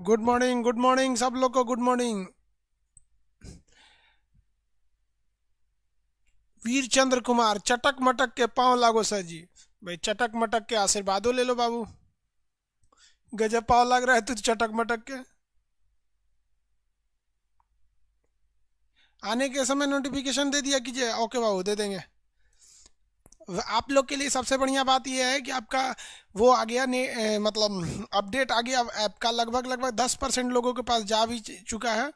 Good morning सब लोग को गुड मॉर्निंग। वीर चंद्र कुमार, चटक मटक के पांव लागो सर जी। भाई चटक मटक के आशीर्वादों ले लो बाबू। गजब पाँव लग रहा है तुझे चटक मटक के। आने के समय नोटिफिकेशन दे दिया कीजिए। ओके बाबू, दे देंगे। आप लोग के लिए सबसे बढ़िया बात यह है कि आपका वो आ गया ने मतलब अपडेट आ गया ऐप का। लगभग लगभग 10% लोगों के पास जा भी चुका है।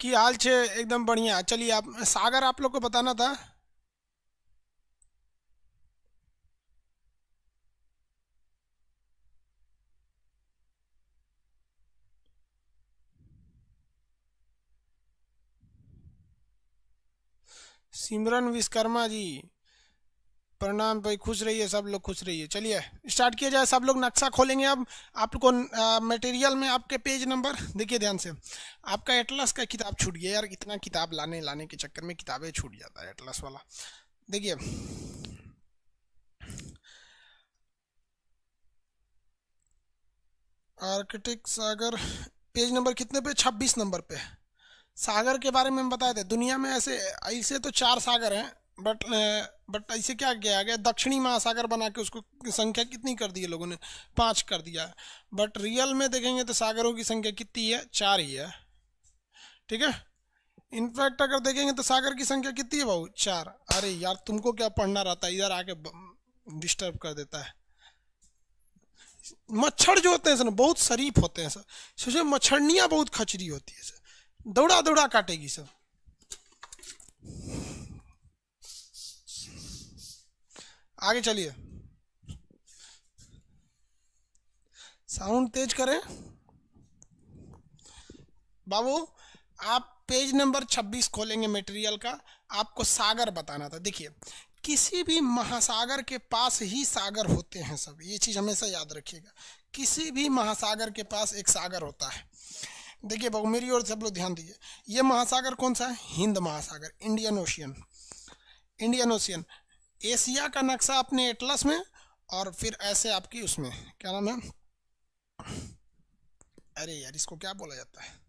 कि हाल छे एकदम बढ़िया। चलिए, आप सागर आप लोग को बताना था। सिमरन विश्वकर्मा जी, प्रणाम भाई। खुश रहिए, सब लोग खुश रहिए। चलिए स्टार्ट किया जाए। सब लोग नक्शा खोलेंगे अब। आपको मटेरियल में आपके पेज नंबर देखिए ध्यान से। आपका एटलस का किताब छूट गया यार। इतना किताब लाने लाने के चक्कर में किताबें छूट जाता है एटलस वाला। देखिए, आर्किटिक सागर पेज नंबर कितने पे? 26 नंबर पे। सागर के बारे में हम बताए थे। दुनिया में ऐसे ऐसे तो 4 सागर हैं, बट ऐसे क्या किया गया, दक्षिणी महासागर बना के उसको संख्या कितनी कर दी है लोगों ने? 5 कर दिया है। बट रियल में देखेंगे तो सागरों की संख्या कितनी है? 4 ही है। ठीक है। इनफैक्ट अगर देखेंगे तो सागर की संख्या कितनी है भाऊ? 4। अरे यार, तुमको क्या पढ़ना रहता है, इधर आके डिस्टर्ब कर देता है। मच्छर जो होते हैं सर बहुत शरीफ होते हैं सर। सोचिए, मच्छरनियाँ बहुत खचरी होती है सर। दौड़ा दौड़ा काटेगी सर। आगे चलिए। साउंड तेज करें बाबू। आप पेज नंबर 26 खोलेंगे मटेरियल का। आपको सागर बताना था। देखिए, किसी भी महासागर के पास ही सागर होते हैं सब। ये चीज़ हमेशा याद रखिएगा। किसी भी महासागर के पास एक सागर होता है। देखिए बाबू, मेरी ओर से सब लोग ध्यान दीजिए। ये महासागर कौन सा है? हिंद महासागर, Indian ocean. Indian ocean. Asia का नक्शा अपने एटलस में, और फिर ऐसे आपकी उसमें क्या नाम है, अरे यार इसको क्या बोला जाता है,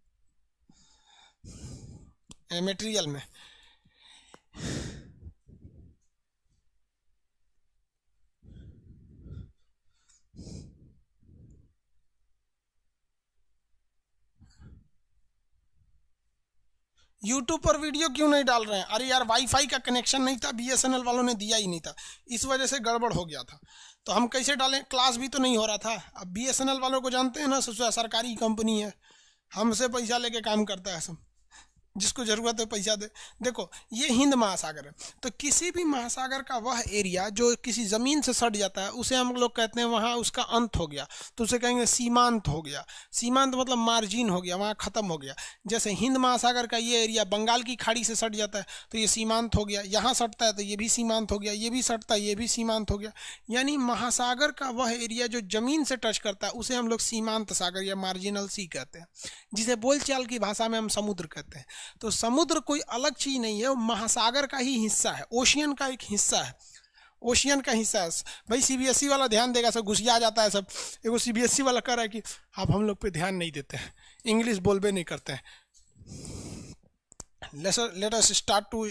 मटेरियल में। यूट्यूब पर वीडियो क्यों नहीं डाल रहे हैं? अरे यार, वाईफाई का कनेक्शन नहीं था, बीएसएनएल वालों ने दिया ही नहीं था। इस वजह से गड़बड़ हो गया था। तो हम कैसे डालें? क्लास भी तो नहीं हो रहा था। अब बीएसएनएल वालों को जानते हैं ना, सरकारी कंपनी है। हमसे पैसा लेके काम करता है सब। जिसको ज़रूरत है पैसा दे। देखो, ये हिंद महासागर है। तो किसी भी महासागर का वह एरिया जो किसी ज़मीन से सट जाता है उसे हम लोग कहते हैं वहाँ उसका अंत हो गया। तो उसे कहेंगे सीमांत हो गया। सीमांत मतलब मार्जिन हो गया, वहाँ ख़त्म हो गया। जैसे हिंद महासागर का ये एरिया बंगाल की खाड़ी से सट जाता है तो ये सीमांत हो गया। यहाँ सटता है तो ये भी सीमांत हो गया। ये भी सटता है, ये भी सीमांत हो गया। यानी महासागर का वह एरिया जो ज़मीन से टच करता है उसे हम लोग सीमांत सागर या मार्जिनल सी कहते हैं, जिसे बोलचाल की भाषा में हम समुद्र कहते हैं। तो समुद्र कोई अलग चीज नहीं है, वो महासागर का ही हिस्सा है। ओशियन का एक हिस्सा है। ओशियन का हिस्सा है भाई। सीबीएसई वाला ध्यान देगा, सब घुसिया जाता है सब। एगो सीबीएसई वाला कह रहा है कि आप हम लोग पे ध्यान नहीं देते हैं, इंग्लिश बोलबे नहीं करते हैं। Let us start to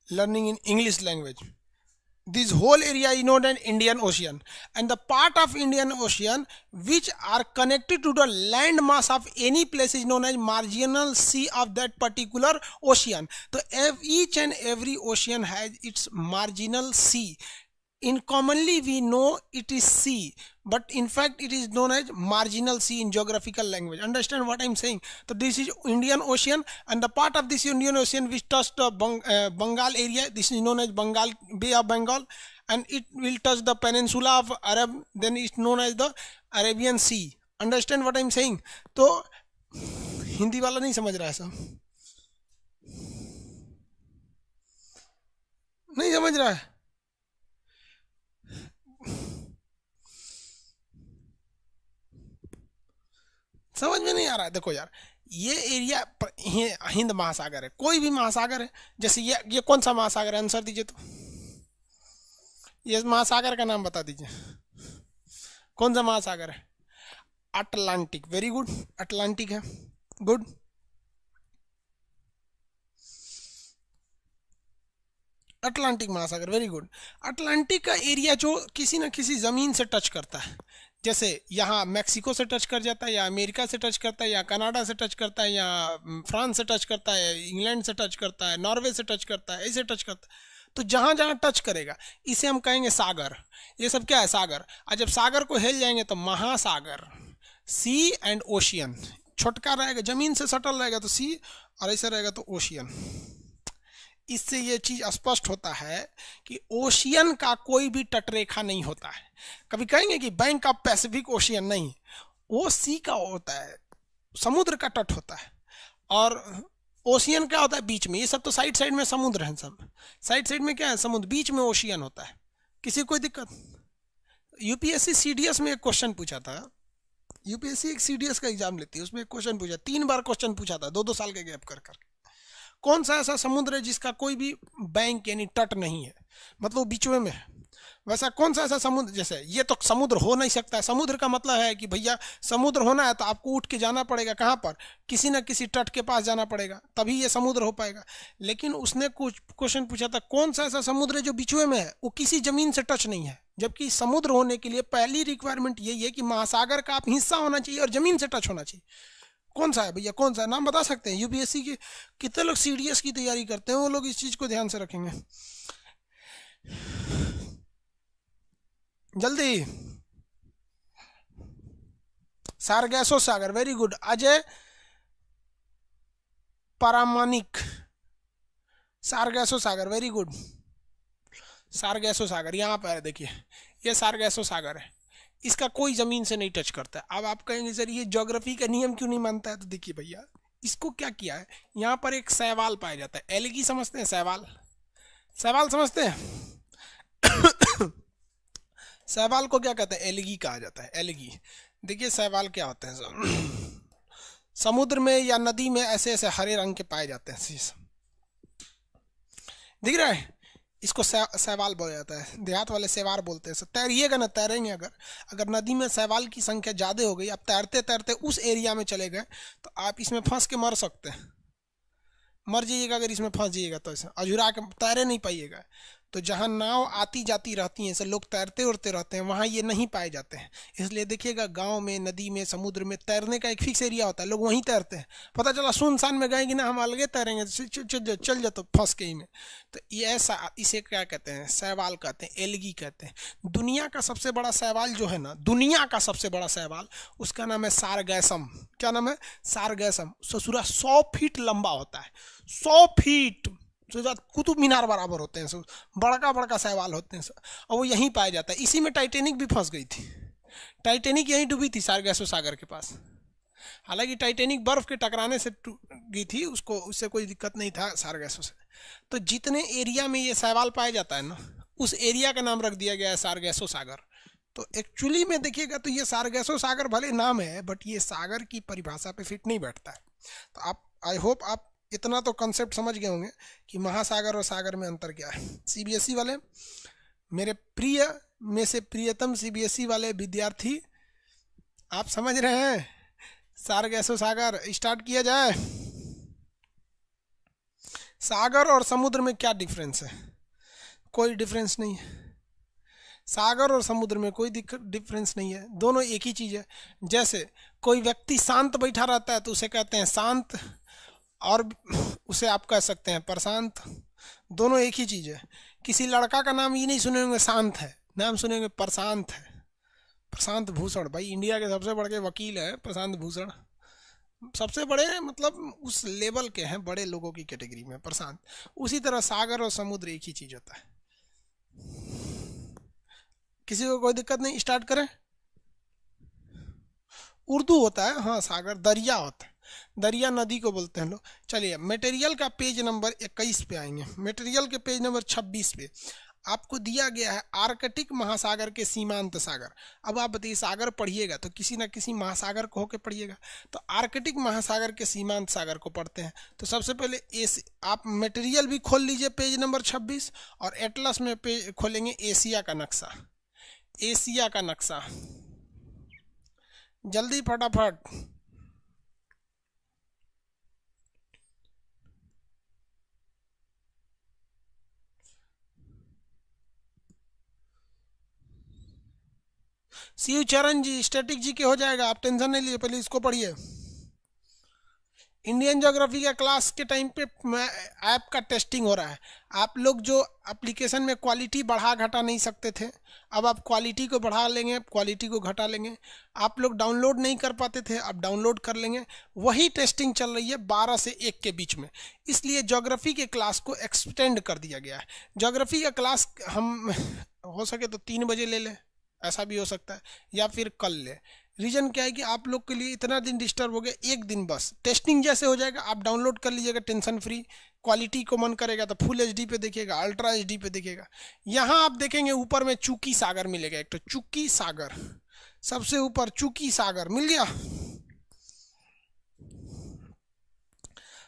learning in English language. This whole area is known as Indian Ocean, and the part of Indian Ocean which are connected to the land mass of any place is known as marginal sea of that particular ocean. So each and every ocean has its marginal sea. In commonly we know it is sea, but in fact it is known as marginal sea in geographical language. Understand what I'm saying? So this is Indian Ocean, and the part of this Indian Ocean which touch the Bengal area, this is known as Bengal, Bay of Bengal, and it will touch the peninsula of Arab, then it's known as the Arabian Sea. Understand what I'm saying? तो हिंदी वाला नहीं समझ रहा है सब, नहीं समझ रहा है। समझ में नहीं आ रहा है। देखो यार, ये एरिया हिंद महासागर है। कोई भी महासागर है, जैसे ये कौन सा महासागर है? आंसर दीजिए तो। ये महासागर का नाम बता दीजिए। कौन सा महासागर है? अटलांटिक, वेरी गुड, अटलांटिक है, गुड। अटलांटिक महासागर, वेरी गुड। अटलांटिक का एरिया जो किसी न किसी ज़मीन से टच करता है, जैसे यहाँ मैक्सिको से टच कर जाता है, या अमेरिका से टच करता है, या कनाडा से टच करता है, या फ्रांस से टच करता है, इंग्लैंड से टच करता है, नॉर्वे से टच करता है, ऐसे टच करता है। तो जहाँ जहाँ टच करेगा इसे हम कहेंगे सागर। ये सब क्या है? सागर। और जब सागर को हिल जाएंगे तो महासागर, सी एंड ओशियन। छोटका रहेगा, जमीन से सटल रहेगा तो सी, और ऐसे रहेगा तो ओशियन। इससे ये चीज स्पष्ट होता है कि ओशियन का कोई भी तटरेखा नहीं होता है। कभी कहेंगे कि बैंक ऑफ पैसिफिक ओशियन, नहीं, वो सी का होता है, समुद्र का तट होता है। और ओशियन क्या होता है? बीच में। ये सब तो साइड साइड में समुद्र है, सब साइड साइड में क्या है? समुद्र, बीच में ओशियन होता है। किसी कोई दिक्कत? यूपीएससी सीडीएस में एक क्वेश्चन पूछा था, यूपीएससी एक सीडीएस का एग्जाम लेती है, उसमें एक क्वेश्चन पूछा, 3 बार क्वेश्चन पूछा था, 2-2 साल के गैप कर कर। कौन सा ऐसा समुद्र है जिसका कोई भी बैंक यानी तट नहीं है, मतलब बीचों में है? वैसा कौन सा ऐसा समुद्र, जैसे ये तो समुद्र हो नहीं सकता है। समुद्र का मतलब है कि भैया समुद्र होना है तो आपको उठ के जाना पड़ेगा, कहाँ पर? किसी न किसी तट के पास जाना पड़ेगा, तभी ये समुद्र हो पाएगा। लेकिन उसने कुछ क्वेश्चन पूछा था, कौन सा ऐसा समुद्र है जो बीचों में है, वो किसी जमीन से टच नहीं है। जबकि समुद्र होने के लिए पहली रिक्वायरमेंट यही है कि महासागर का आप हिस्सा होना चाहिए और जमीन से टच होना चाहिए। कौन सा है भैया? कौन सा है? नाम बता सकते हैं? यूपीएससी के कितने लोग सीडीएस की तैयारी करते हैं, वो लोग इस चीज को ध्यान से रखेंगे। जल्दी। सारगैसो सागर, वेरी गुड। अजय परामानिक, सारगैसो सागर, वेरी गुड। सारगैसो सागर यहाँ पर है, देखिए ये सारगैसो सागर है, इसका कोई जमीन से नहीं टच करता है। अब आप कहेंगे सर ये ज्योग्राफी का नियम क्यों नहीं मानता है? तो देखिए भैया, इसको क्या किया है, यहाँ पर एक शैवाल पाया जाता है। एलगी समझते हैं? शैवाल, शैवाल समझते हैं? शैवाल को क्या कहते हैं? एलगी कहा जाता है, एलगी। देखिए शैवाल क्या होते हैं सर, समुद्र में या नदी में ऐसे ऐसे हरे रंग के पाए जाते हैं, दिख रहा है? इसको शैवाल बोला जाता है, देहात वाले शैवाल बोलते हैं। तैरिएगा ना, तैरेंगे अगर नदी में शैवाल की संख्या ज़्यादा हो गई, आप तैरते तैरते उस एरिया में चले गए तो आप इसमें फंस के मर सकते हैं, मर जाइएगा। अगर इसमें फंस जाइएगा तो ऐसे अझुरा के तैरे नहीं पाइएगा। तो जहाँ नाव आती जाती रहती हैं, ऐसे लोग तैरते उड़ते रहते हैं, वहाँ ये नहीं पाए जाते हैं। इसलिए देखिएगा गांव में, नदी में, समुद्र में तैरने का एक फिक्स एरिया होता है, लोग वहीं तैरते हैं। पता चला सुनसान में गए कि ना हम अलगे तैरेंगे, चल जा तो फंस के ही में। तो ये ऐसा, इसे क्या कहते हैं? शैवाल कहते हैं, एलगी कहते हैं। दुनिया का सबसे बड़ा शैवाल जो है ना, दुनिया का सबसे बड़ा शैवाल, उसका नाम है सारगैसम। क्या नाम है? सारगैसम। ससुरा 100 फीट लंबा होता है, 100 फीट, कुतुब मीनार बराबर होते हैं, बड़का बड़का शैवाल होते हैं, और वो यहीं पाया जाता है। इसी में टाइटेनिक भी फंस गई थी, टाइटेनिक यहीं डूबी थी सारगैसो सागर के पास। हालांकि टाइटेनिक बर्फ के टकराने से गई थी, उसको उससे कोई दिक्कत नहीं था सारगैसो से। तो जितने एरिया में ये शैवाल पाया जाता है ना, उस एरिया का नाम रख दिया गया है सारगैसो सागर। तो एक्चुअली में देखिएगा तो ये सारगैसो सागर भले नाम है, बट ये सागर की परिभाषा पे फिट नहीं बैठता है। तो आप, आई होप आप इतना तो कंसेप्ट समझ गए होंगे कि महासागर और सागर में अंतर क्या है। सीबीएसई वाले, मेरे प्रिय में से प्रियतम सीबीएसई वाले विद्यार्थी, आप समझ रहे हैं? सारगैसो सागर स्टार्ट किया जाए। सागर और समुद्र में क्या डिफरेंस है? कोई डिफरेंस नहीं है। सागर और समुद्र में कोई डिफरेंस नहीं है, दोनों एक ही चीज़ है। जैसे कोई व्यक्ति शांत बैठा रहता है तो उसे कहते हैं शांत, और उसे आप कह सकते हैं प्रशांत, दोनों एक ही चीज़ है। किसी लड़का का नाम ये नहीं सुने होंगे शांत है, नाम सुनेंगे प्रशांत है, प्रशांत भूषण। भाई इंडिया के सबसे बड़े वकील है प्रशांत भूषण, सबसे बड़े मतलब उस लेवल के हैं, बड़े लोगों की कैटेगरी में प्रशांत। उसी तरह सागर और समुद्र एक ही चीज़ होता है। किसी को कोई दिक्कत नहीं? स्टार्ट करें। उर्दू होता है, हाँ। सागर दरिया होता है, दरिया नदी को बोलते हैं लोग। चलिए मटेरियल का पेज नंबर 21 पे आएंगे। मटेरियल के पेज नंबर 26 पे आपको दिया गया है आर्कटिक महासागर के सीमांत सागर। अब आप बताइए, सागर पढ़िएगा तो किसी न किसी महासागर को होकर पढ़िएगा। तो आर्कटिक महासागर के सीमांत सागर को पढ़ते हैं। तो सबसे पहले आप मटेरियल भी खोल लीजिए पेज नंबर 26, और एटलस में पेज खोलेंगे एशिया का नक्शा। एशिया का नक्शा जल्दी फटाफट। शिव चरण जी, स्टैटिक जी के हो जाएगा, आप टेंशन नहीं लीजिए, पहले इसको पढ़िए। इंडियन ज्योग्राफी का क्लास के टाइम पे ऐप का टेस्टिंग हो रहा है। आप लोग जो एप्लीकेशन में क्वालिटी बढ़ा घटा नहीं सकते थे, अब आप क्वालिटी को बढ़ा लेंगे, क्वालिटी को घटा लेंगे। आप लोग डाउनलोड नहीं कर पाते थे, अब डाउनलोड कर लेंगे। वही टेस्टिंग चल रही है 12 से 1 के बीच में, इसलिए ज्योग्राफी के क्लास को एक्सटेंड कर दिया गया है। ज्योग्राफी का क्लास हम हो सके तो 3 बजे ले लें, ऐसा भी हो सकता है, या फिर कल ले। रीज़न क्या है कि आप लोग के लिए इतना दिन डिस्टर्ब हो गया, एक दिन बस टेस्टिंग जैसे हो जाएगा आप डाउनलोड कर लीजिएगा टेंशन फ्री। क्वालिटी को मन करेगा तो फुल एचडी पे देखिएगा, अल्ट्रा एचडी पे देखिएगा। यहाँ आप देखेंगे ऊपर में चूकी सागर मिलेगा, एक तो चूकी सागर सबसे ऊपर, चूकी सागर मिल गया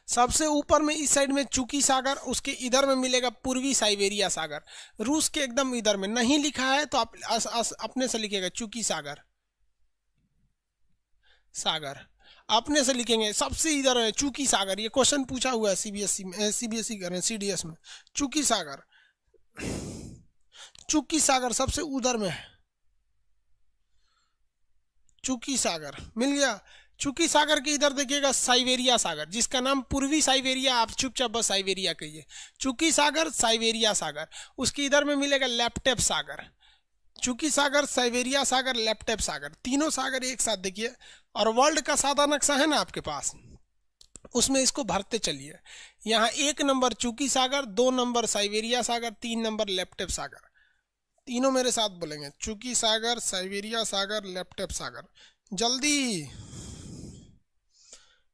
सबसे ऊपर में, इस साइड में चूकी सागर, उसके इधर में मिलेगा पूर्वी साइबेरिया सागर, रूस के एकदम इधर में। नहीं लिखा है तो आप अपने से लिखिएगा चूकी सागर, सागर अपने से लिखेंगे। सबसे इधर है चूकी सागर, ये क्वेश्चन पूछा हुआ है सीबीएसई में, सीबीएसई कर रहे हैं सीडीएस में। चूकी सागर, चूकी सागर सबसे उधर में है, चूकी सागर मिल गया। चूकी सागर के इधर देखिएगा साइबेरिया सागर, जिसका नाम पूर्वी साइबेरिया, आप चुपचाप बस साइबेरिया कहिए। चूकी सागर, साइबेरिया सागर, उसके इधर में मिलेगा लैपटॉप सागर। चूकी सागर, साइबेरिया सागर, लैपटॉप सागर, तीनों सागर एक साथ देखिए। और वर्ल्ड का सादा नक्शा है ना आपके पास, उसमें इसको भरते चलिए। यहाँ 1 नंबर चूकी सागर, 2 नंबर साइबेरिया सागर, 3 नंबर लैपटॉप सागर। तीनों मेरे साथ बोलेंगे, चूकी सागर, साइबेरिया सागर, लैपटॉप सागर। जल्दी।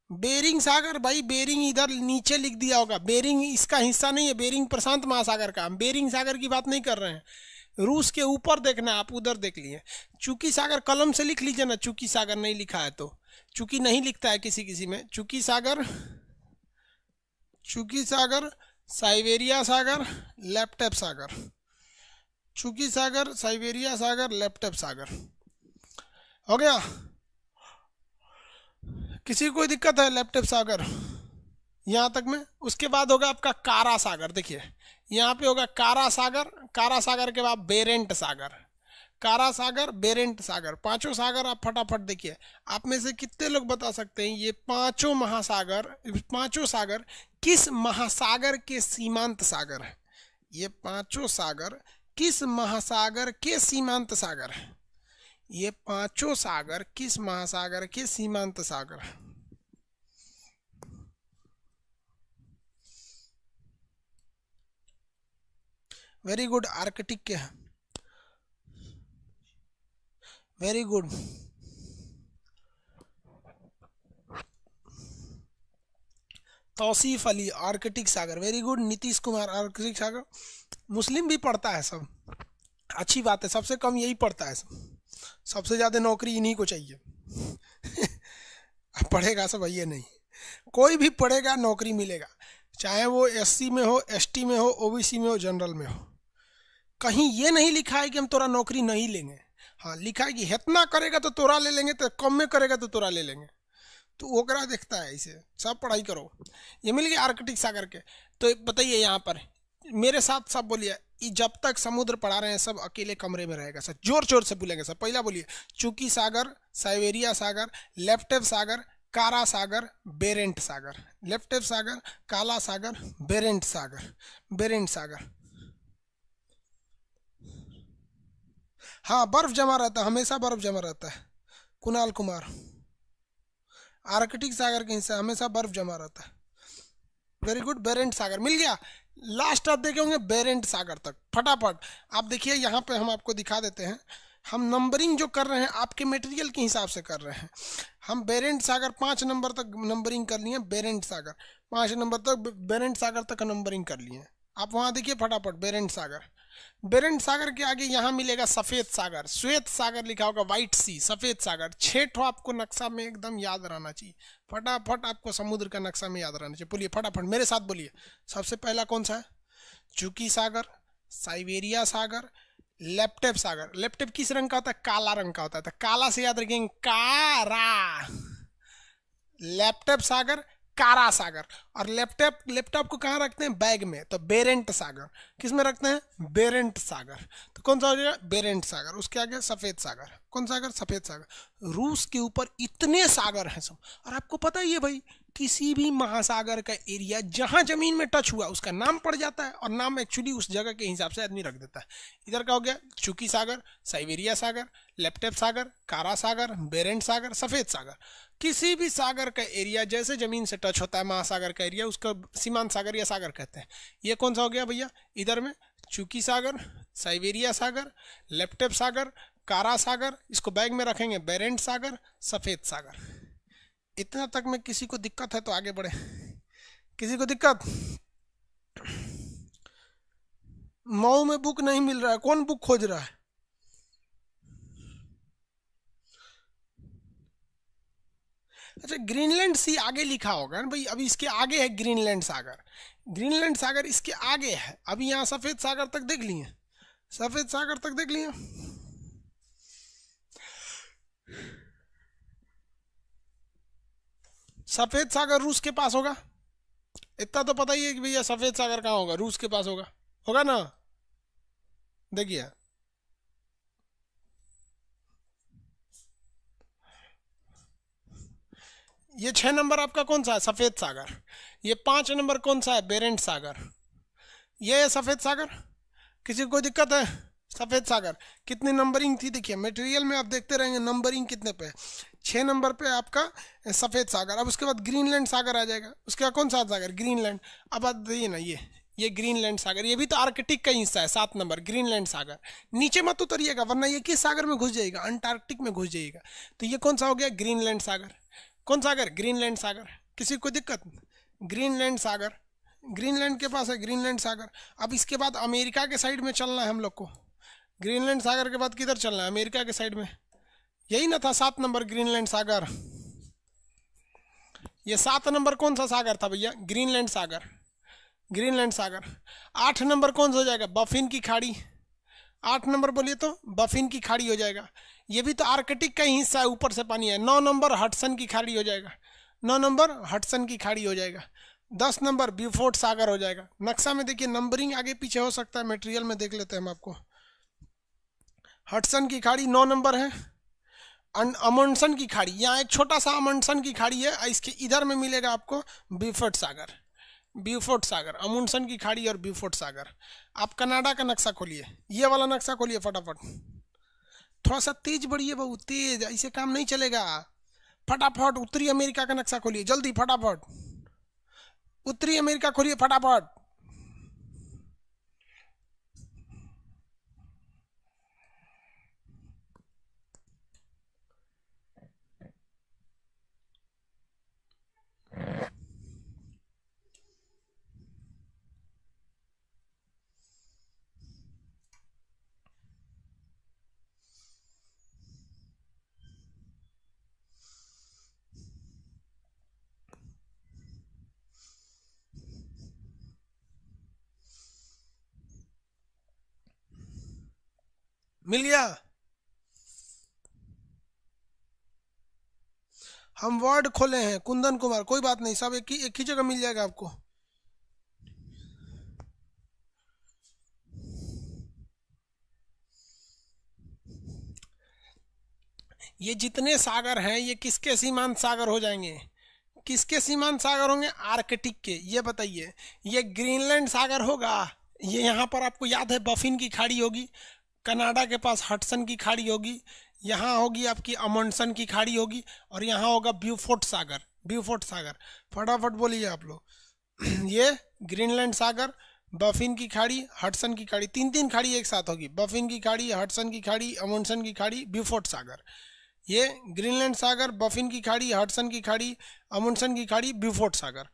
बेरिंग सागर, भाई बेरिंग इधर नीचे लिख दिया होगा, बेरिंग इसका हिस्सा नहीं है, बेरिंग प्रशांत महासागर का, हम बेरिंग सागर की बात नहीं कर रहे हैं। रूस के ऊपर देखना, आप उधर देख लिए। चूकी सागर कलम से लिख लीजिए ना, चूकी सागर नहीं लिखा है तो, चूकी नहीं लिखता है किसी किसी में। चूकी सागर, चूकी सागर, साइबेरिया सागर, लैपटॉप सागर, चूकी सागर, साइबेरिया सागर, लैपटॉप सागर। हो गया? किसी को कोई दिक्कत है? लैपटॉप सागर यहाँ तक में। उसके बाद होगा आपका कारा सागर, देखिए यहाँ पे होगा कारा सागर, कारा सागर के बाद बेरेंट सागर, कारा सागर, बेरेंट सागर, 5 सागर। आप फटाफट देखिए, आप में से कितने लोग बता सकते हैं ये 5 महासागर, 5 सागर किस महासागर के सीमांत सागर है? ये 5 सागर किस महासागर के सीमांत सागर है? ये 5 सागर किस महासागर के सीमांत सागर है? वेरी गुड, आर्कटिक के हैं, very good. Tauseef Ali, Arctic सागर, very good. Nitish Kumar, Arctic सागर। मुस्लिम भी पढ़ता है सब, अच्छी बात है, सबसे कम यही पढ़ता है सब, सबसे ज़्यादा नौकरी इन्हीं को चाहिए। पढ़ेगा सब, ये नहीं, कोई भी पढ़ेगा नौकरी मिलेगा, चाहे वो एससी में हो, एसटी में हो, ओबीसी में हो, जनरल में हो। कहीं ये नहीं लिखा है कि हम तोरा नौकरी नहीं लेंगे। हाँ, लिखा है कि इतना करेगा तो तोरा ले लेंगे, तो कम में करेगा तो तोरा ले लेंगे। तो ओकरा देखता है इसे, सब पढ़ाई करो। ये मिल गया आर्कटिक सागर के। तो बताइए यहाँ पर मेरे साथ सब बोलिए, जब तक समुद्र पढ़ा रहे हैं सब अकेले कमरे में रहेगा सर, जोर जोर से बोलेंगे सब। पहला बोलिए, चूकी सागर, साइबेरिया सागर, लैपटॉप सागर, कारा सागर, बेरेंट सागर, लैपटॉप सागर, काला सागर, बेरेंट सागर, बेरेंट सागर। हाँ, बर्फ जमा रहता है, हमेशा बर्फ जमा रहता है। कुणाल कुमार, आर्कटिक सागर के हिस्सा हमेशा बर्फ जमा रहता है। वेरी गुड, बेरेंट सागर मिल गया। लास्ट आप देखे होंगे बेरेंट सागर तक, फटाफट आप देखिए। यहाँ पे हम आपको दिखा देते हैं, हम नंबरिंग जो कर रहे हैं आपके मटेरियल के हिसाब से कर रहे हैं। हम बेरेंट सागर 5 नंबर तक नंबरिंग कर लिए, बेरेंट सागर 5 नंबर तक, बेरेंट सागर तक नंबरिंग कर लिए। आप वहाँ देखिए फटाफट, बेरेंट सागर। बेरेंट सागर के आगे यहाँ मिलेगा सफ़ेद सागर, श्वेत सागर लिखा होगा, व्हाइट सी, सफ़ेद सागर। 6 ठो आपको नक्शा में एकदम याद रहना चाहिए, फटाफट आपको समुद्र का नक्शा में याद रहना चाहिए। बोलिए फटाफट, मेरे साथ बोलिए। सबसे पहला कौन सा है? चूकी सागर, साइबेरिया सागर, लेप्टेप सागर, लेप्टेप किस रंग का होता है? काला रंग का होता है, तो काला से याद रखेंगे कारा, लेप्टेप सागर, कारा सागर। और लैपटॉप, लैपटॉप को कहाँ रखते हैं? बैग में, तो बेरेंट सागर। किस में रखते हैं? बेरेंट सागर। तो कौन सा हो जाएगा? बेरेंट सागर। उसके आगे सफेद सागर। कौन सागर? सफेद सागर। रूस के ऊपर इतने सागर हैं सब। और आपको पता ही है भाई, किसी भी महासागर का एरिया जहां जमीन में टच हुआ उसका नाम पड़ जाता है, और नाम एक्चुअली उस जगह के हिसाब से आदमी रख देता है। इधर का हो गया चुकी सागर, साइबेरिया सागर, लेप्टेप सागर, कारा सागर, बेरेंट सागर, सफेद सागर। किसी भी सागर का एरिया जैसे जमीन से टच होता है महासागर का एरिया, उसका सीमांत सागर या सागर कहते हैं। ये कौन सा हो गया भैया? इधर में चुकी सागर, साइबेरिया सागर, लेप्टेप सागर, कारा सागर, इसको बैग में रखेंगे बेरेंट सागर, सफेद सागर। इतना तक में किसी को दिक्कत है तो आगे बढ़े। किसी को दिक्कत? मऊ में बुक नहीं मिल रहा है, कौन बुक खोज रहा है? अच्छा, ग्रीनलैंड सी आगे लिखा होगा ना भाई, अभी इसके आगे है ग्रीनलैंड सागर। ग्रीनलैंड सागर इसके आगे है। अभी यहाँ सफेद सागर तक देख लिए, सफेद सागर तक देख लिए। सफेद सागर रूस के पास होगा, इतना तो पता ही है कि भैया सफेद सागर कहाँ होगा? रूस के पास होगा, होगा ना? देखिए, ये 6 नंबर आपका कौन सा है? सफेद सागर। ये 5 नंबर कौन सा है? बेरेंट सागर। ये है सफेद सागर। किसी को दिक्कत है? सफेद सागर कितनी नंबरिंग थी देखिए, मटेरियल में आप देखते रहेंगे नंबरिंग कितने पे। 6 नंबर पे आपका सफेद सागर। अब उसके बाद ग्रीनलैंड सागर आ जाएगा। उसके बाद कौन सा सागर? ग्रीनलैंड। अब आप देखिए ना, ये ग्रीनलैंड सागर, ये भी तो आर्कटिक का हिस्सा है। 7 नंबर ग्रीनलैंड सागर। नीचे मत उतरिएगा वरना ये किस सागर में घुस जाएगा? अंटार्कटिक में घुस जाएगा। तो ये कौन सा हो गया? ग्रीनलैंड सागर। कौन सागर? ग्रीनलैंड सागर। किसी को दिक्कत? ग्रीनलैंड सागर, ग्रीनलैंड के पास है ग्रीनलैंड सागर। अब इसके बाद अमेरिका के साइड में चलना है हम लोग को। ग्रीनलैंड सागर के बाद किधर चलना है? अमेरिका के साइड में। यही ना था 7 नंबर ग्रीनलैंड सागर। ये 7 नंबर कौन सा सागर था भैया? ग्रीनलैंड सागर, ग्रीनलैंड सागर। 8 नंबर कौन सा हो जाएगा? बफिन की खाड़ी। 8 नंबर बोलिए तो बफिन की खाड़ी हो जाएगा। ये भी तो आर्कटिक का ही हिस्सा है, ऊपर से पानी है। 9 नंबर हडसन की खाड़ी हो जाएगा। 9 नंबर हडसन की खाड़ी हो जाएगा। 10 नंबर ब्यूफोर्ट सागर हो जाएगा। नक्शा में देखिए नंबरिंग आगे पीछे हो सकता है, मटेरियल में देख लेते हैं हम आपको। हडसन की खाड़ी 9 नंबर है। अमंडसन की खाड़ी, यहाँ एक छोटा सा अमंडसन की खाड़ी है, इसके इधर में मिलेगा आपको ब्यूफोर्ट सागर। ब्यूफोर्ट सागर, अमुंडसन की खाड़ी और ब्यूफोर्ट सागर। आप कनाडा का नक्शा खोलिए, ये वाला नक्शा खोलिए फटाफट। थोड़ा सा तेज बढ़िए बहुत तेज, ऐसे काम नहीं चलेगा। फटाफट उत्तरी अमेरिका का नक्शा खोलिए जल्दी फटाफट। उत्तरी अमेरिका खोलिए फटाफट। मिल गया? हम वर्ड खोले हैं कुंदन कुमार, कोई बात नहीं, सब एक ही जगह मिल जाएगा आपको। ये जितने सागर हैं ये किसके सीमांत सागर हो जाएंगे? किसके सीमांत सागर होंगे? आर्कटिक के। ये बताइए, ये ग्रीनलैंड सागर होगा। ये यहाँ पर आपको याद है बफिन की खाड़ी होगी, कनाडा के पास हडसन की खाड़ी होगी, यहाँ होगी आपकी अमंडसन की खाड़ी होगी, और यहाँ होगा ब्यूफोर्ट सागर। ब्यूफोर्ट सागर फटाफट बोलिए आप लोग। ये ग्रीनलैंड सागर, बफिन की खाड़ी, हडसन की खाड़ी, 3 खाड़ी एक साथ होगी। बफिन की खाड़ी, हडसन की खाड़ी, अमुंडसन की खाड़ी, ब्यूफोर्ट सागर। ये ग्रीनलैंड सागर, बफिन की खाड़ी, हडसन की खाड़ी, अमुंडसन की खाड़ी, ब्यूफोर्ट सागर।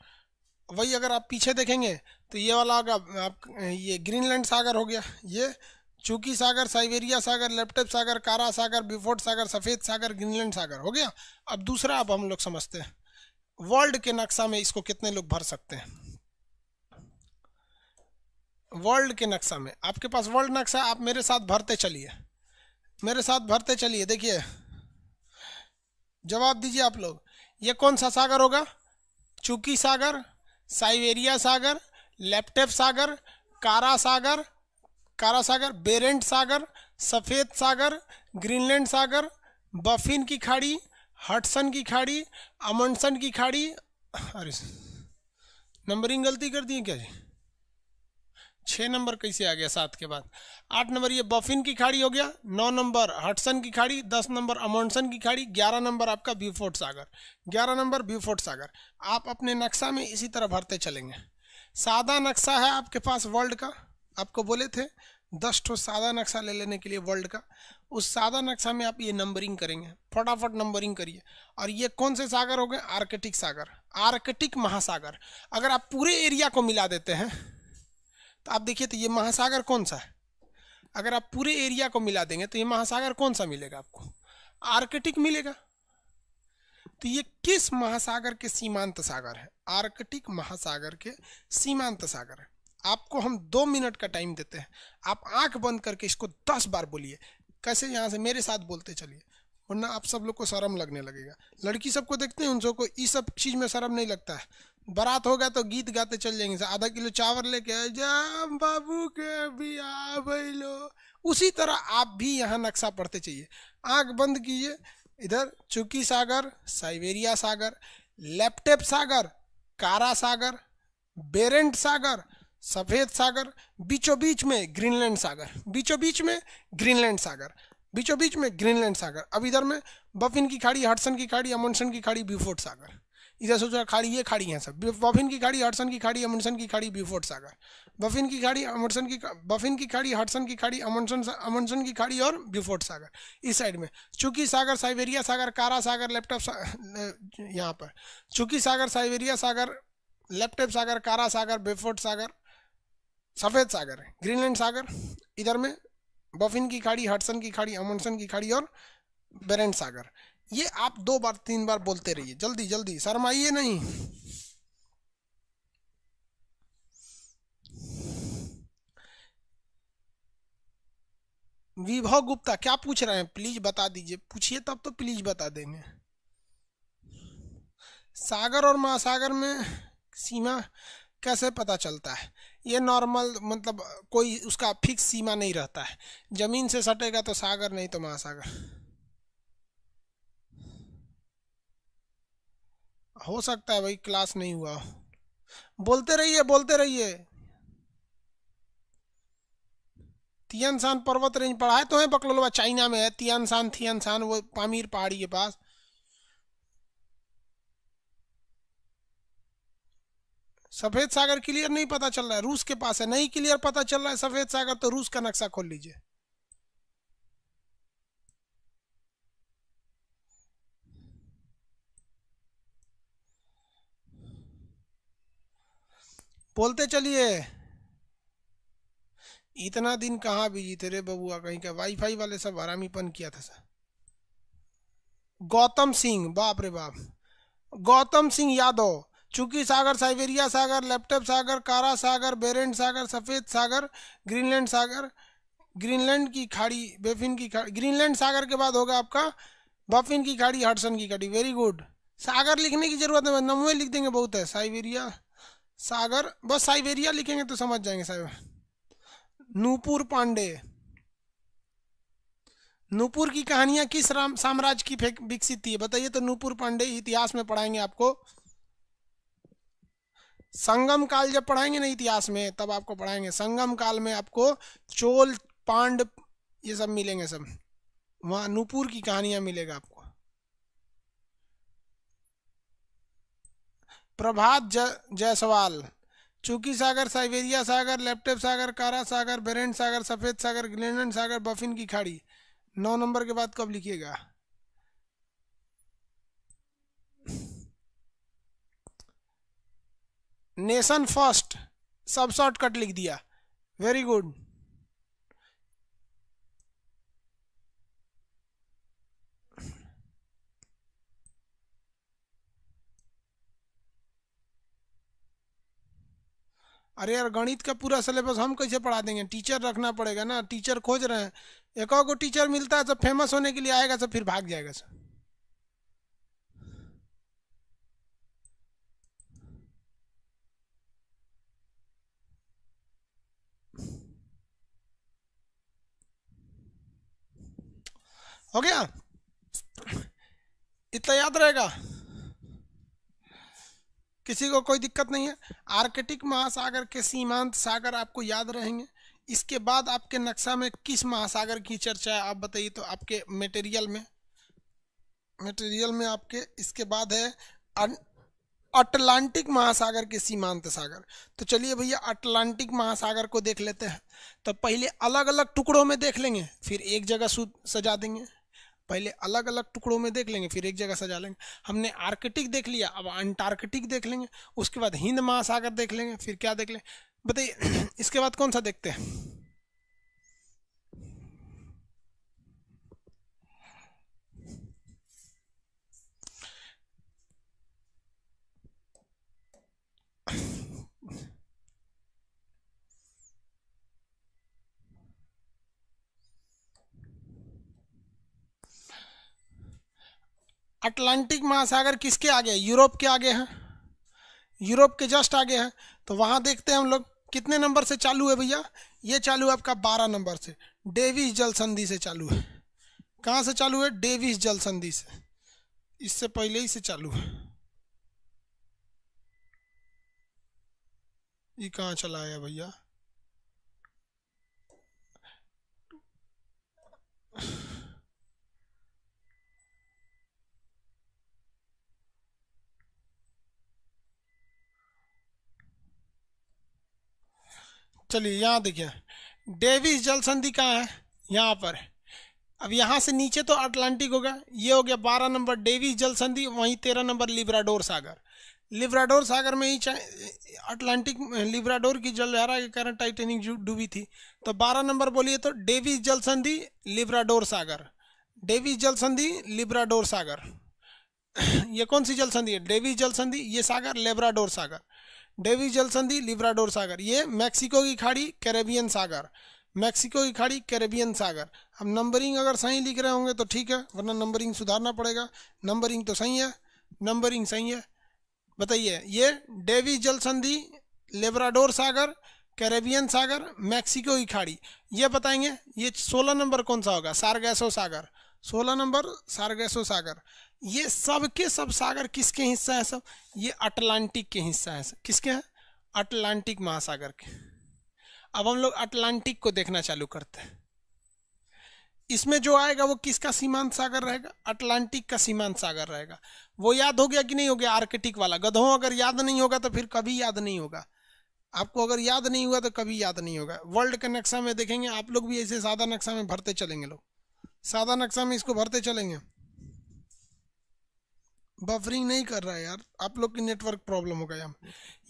वही अगर आप पीछे देखेंगे तो ये वाला होगा आप, ये ग्रीनलैंड सागर हो गया। ये चूकी सागर, साइबेरिया सागर, लेप्टेप सागर, कारा सागर, ब्यूफोर्ट सागर, सफ़ेद सागर, ग्रीनलैंड सागर हो गया। अब दूसरा अब हम लोग समझते हैं वर्ल्ड के नक्शा में इसको कितने लोग भर सकते हैं। वर्ल्ड के नक्शा में, आपके पास वर्ल्ड नक्शा, आप मेरे साथ भरते चलिए, मेरे साथ भरते चलिए। देखिए जवाब दीजिए आप लोग, ये कौन सा सागर होगा? चुकी सागर, साइबेरिया सागर, लेप्टेप सागर, कारा सागर, कारा सागर, बेरेंट सागर, सफ़ेद सागर, ग्रीनलैंड सागर, बफिन की खाड़ी, हडसन की खाड़ी, अमंडसन की खाड़ी। अरे नंबरिंग गलती कर दी है क्या जी? 6 नंबर कैसे आ गया 7 के बाद? 8 नंबर ये बफिन की खाड़ी हो गया, 9 नंबर हडसन की खाड़ी, 10 नंबर अमंडसन की खाड़ी, 11 नंबर आपका ब्यूफोर्ट सागर, 11 नंबर ब्यूफोर्ट सागर। आप अपने नक्शा में इसी तरह भरते चलेंगे। सादा नक्शा है आपके पास वर्ल्ड का, आपको बोले थे 10 सादा नक्शा ले लेने के लिए वर्ल्ड का। उस सादा नक्शा में आप ये नंबरिंग करेंगे, फटाफट नंबरिंग करिए। और ये कौन से सागर हो गए? आर्कटिक सागर, आर्कटिक महासागर। अगर आप पूरे एरिया को मिला देते हैं तो आप देखिए, तो ये महासागर कौन सा है? अगर आप पूरे एरिया को मिला देंगे तो ये महासागर कौन सा मिलेगा आपको? आर्कटिक मिलेगा। तो ये किस महासागर के सीमांत सागर है? आर्कटिक महासागर के सीमांत सागर है। आपको हम 2 मिनट का टाइम देते हैं, आप आंख बंद करके इसको 10 बार बोलिए। कैसे? यहाँ से मेरे साथ बोलते चलिए, वरना आप सब लोग को शर्म लगने लगेगा। लड़की सबको देखते हैं, उन सबको इस सब चीज़ में शर्म नहीं लगता है। बारात होगा तो गीत गाते चल जाएंगे, आधा किलो चावल लेके जा बाबू के बिया भइलो। उसी तरह आप भी यहाँ नक्शा पढ़ते चाहिए। आंख बंद कीजिए, इधर चुकी सागर, साइबेरिया सागर, लेप्टेप सागर, कारा सागर, बेरेंट सागर, सफेद सागर, बीचों बीच में ग्रीनलैंड सागर, बीचों बीच में ग्रीनलैंड सागर, बीचों बीच में ग्रीनलैंड सागर। अब इधर में बफिन की खाड़ी, हडसन की खाड़ी, अमंडसन की खाड़ी, ब्यूफोर्ट सागर। इधर सोचो खाड़ी, ये खाड़ी है सब, बफिन की खाड़ी, हडसन की खाड़ी, अमंडसन की खाड़ी, ब्यूफोर्ट सागर। बफिन की खाड़ी, अमंडसन की, बफिन की खाड़ी, हडसन की खाड़ी, अमंडसन की खाड़ी और ब्यूफोर्ट सागर। इस साइड में चुकी सागर, साइबेरिया सागर, कारा सागर, लेप्टॉप, यहाँ पर चुकी सागर, साइबेरिया सागर, लेप्टेप सागर, कारा सागर, ब्यूफोर्ट सागर, सफ़ेद सागर, ग्रीनलैंड सागर। इधर में बफिन की खाड़ी, हडसन की खाड़ी, अमंडसन की खाड़ी और बेरेंट सागर। ये आप 2 बार 3 बार बोलते रहिए, जल्दी जल्दी, शर्माइए नहीं। विभव गुप्ता क्या पूछ रहे हैं? प्लीज बता दीजिए, पूछिए तब तो प्लीज बता देंगे। सागर और महासागर में सीमा कैसे पता चलता है? ये नॉर्मल, मतलब कोई उसका फिक्स सीमा नहीं रहता है। जमीन से सटेगा तो सागर, नहीं तो महासागर। हो सकता है भाई क्लास नहीं हुआ। बोलते रहिए, बोलते रहिए। तियानसान पर्वत रेंज पढ़ाए तो है, बकलोलवा चाइना में है। तियानसान, थियानसान, वो पामीर पहाड़ी के पास। सफेद सागर क्लियर नहीं पता चल रहा है? रूस के पास है, नहीं क्लियर पता चल रहा है सफेद सागर, तो रूस का नक्शा खोल लीजिए। बोलते चलिए। इतना दिन कहाँ बिजी थे रे बबुआ, कहीं का वाईफाई वाले सब हरामीपन किया था सर। गौतम सिंह, बाप रे बाप, गौतम सिंह यादव। चूंकि सागर, साइबेरिया सागर, लेप्टेप सागर, कारा सागर, बेरेंट सागर, सफेद सागर, ग्रीनलैंड सागर, ग्रीनलैंड की खाड़ी, बेफिन की खाड़ी। ग्रीनलैंड सागर के बाद होगा आपका बफिन की खाड़ी, हडसन की खाड़ी। Very good. सागर लिखने की जरूरत है, नमवे लिख देंगे, बहुत है। साइबेरिया सागर, बस साइबेरिया लिखेंगे तो समझ जाएंगे साहब। नूपुर पांडे। नूपुर की कहानियां किस साम्राज्य की विकसित थी बताइए तो? नूपुर पांडे इतिहास में पढ़ाएंगे आपको। संगम काल जब पढ़ाएंगे ना इतिहास में, तब आपको पढ़ाएंगे। संगम काल में आपको चोल, पांड, ये सब मिलेंगे सब। वहाँ नूपुर की कहानियां मिलेगा आपको। प्रभात जायसवाल। चूकी सागर, साइबेरिया सागर, लेप्टेप सागर, कारा सागर, बेरेंट सागर, सफेद सागर, ग्रीनलैंड सागर, बफिन की खाड़ी। 9 नंबर के बाद कब लिखिएगा? नेशन फर्स्ट, सब शॉर्टकट लिख दिया। Very good. अरे यार गणित का पूरा सिलेबस हम कैसे पढ़ा देंगे, टीचर रखना पड़ेगा ना, टीचर खोज रहे हैं। एक और को टीचर मिलता है तो फेमस होने के लिए आएगा, तो फिर भाग जाएगा सर। हो गया, इतना याद रहेगा, किसी को कोई दिक्कत नहीं है। आर्कटिक महासागर के सीमांत सागर आपको याद रहेंगे। इसके बाद आपके नक्शा में किस महासागर की चर्चा है आप बताइए, तो आपके मटेरियल में आपके इसके बाद है अटलांटिक महासागर के सीमांत सागर। तो चलिए भैया अटलांटिक महासागर को देख लेते हैं। तो पहले अलग अलग टुकड़ों में देख लेंगे, फिर एक जगह सजा देंगे। पहले अलग अलग टुकड़ों में देख लेंगे, फिर एक जगह सजा लेंगे। हमने आर्कटिक देख लिया, अब अंटार्कटिक देख लेंगे, उसके बाद हिंद महासागर देख लेंगे, फिर क्या देख लेंगे बताइए। इसके बाद कौन सा देखते हैं? अटलांटिक महासागर किसके आगे है? यूरोप के आगे है, यूरोप के जस्ट आगे है। तो वहां देखते हैं हम लोग कितने नंबर से चालू है भैया। ये चालू है आपका 12 नंबर से, डेविस जल संधि से चालू है। कहाँ से चालू है? डेविस जल संधि से, इससे पहले ही से चालू है। ये कहाँ चला है भैया? चलिए यहाँ देखिए, डेविस जल संधि कहाँ है? यहाँ पर। अब यहाँ से नीचे तो अटलांटिक होगा, ये हो गया 12 नंबर डेविस जल संधि, वहीं 13 नंबर लिब्राडोर सागर। लिब्राडोर सागर में ही अटलांटिक लिब्राडोर की जलधारा के कारण टाइटेनिक डूबी थी। तो 12 नंबर बोलिए तो डेविस जल संधि लिब्राडोर सागर, डेविस जल संधि लिब्राडोर सागर। ये कौन सी जल संधि है? डेविस जल संधि, ये सागर लेब्राडोर सागर। डेविस जल संधि लिब्राडोर सागर, ये मैक्सिको की खाड़ी कैरेबियन सागर, मैक्सिको की खाड़ी कैरेबियन सागर। हम नंबरिंग अगर सही लिख रहे होंगे तो ठीक है, वरना नंबरिंग सुधारना पड़ेगा। नंबरिंग तो सही है, नंबरिंग सही है। बताइए, ये डेविस जल संधि, लेब्राडोर सागर, कैरेबियन सागर, मैक्सिको की खाड़ी, ये बताएंगे। ये 16 नंबर कौन सा होगा? सारगैसो सागर, 16 नंबर सारगैसो सागर। ये सब के सब सागर किसके हिस्सा है? सब ये अटलांटिक के हिस्सा है। किसके हैं? अटलांटिक महासागर के। अब हम लोग अटलांटिक को देखना चालू करते हैं। इसमें जो आएगा वो किसका सीमांत सागर रहेगा? अटलांटिक का सीमांत सागर रहेगा। वो याद हो गया कि नहीं हो गया? आर्कटिक वाला। गधों, अगर याद नहीं होगा तो फिर कभी याद नहीं होगा। आपको अगर याद नहीं हुआ तो कभी याद नहीं होगा। वर्ल्ड का नक्शा में देखेंगे आप लोग भी, ऐसे सादा नक्शा में भरते चलेंगे लोग, सादा नक्शा में इसको भरते चलेंगे। बफरिंग नहीं कर रहा है यार, आप लोग की नेटवर्क प्रॉब्लम हो गया।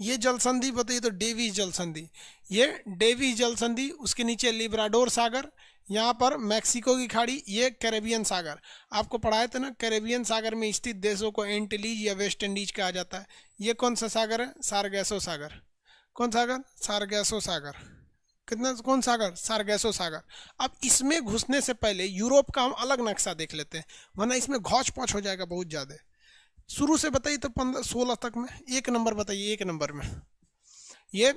ये जल संधि बताइए तो डेविस जल संधि, ये डेविस जल संधि, उसके नीचे लिब्राडोर सागर, यहाँ पर मैक्सिको की खाड़ी, ये कैरेबियन सागर। आपको पढ़ाए थे ना, कैरेबियन सागर में स्थित देशों को एंटीलीज या वेस्ट इंडीज कहा जाता है। ये कौन सा सागर है? सारगैसो सागर। कौन सागर? सारगैसो सागर। कितना, कौन सागर? सारगैसो सागर। अब इसमें घुसने से पहले यूरोप का हम अलग नक्शा देख लेते हैं, वरना इसमें घौच पौच हो जाएगा बहुत ज़्यादा। शुरू से बताइए तो 15-16 तक में एक नंबर बताइए। एक नंबर में ये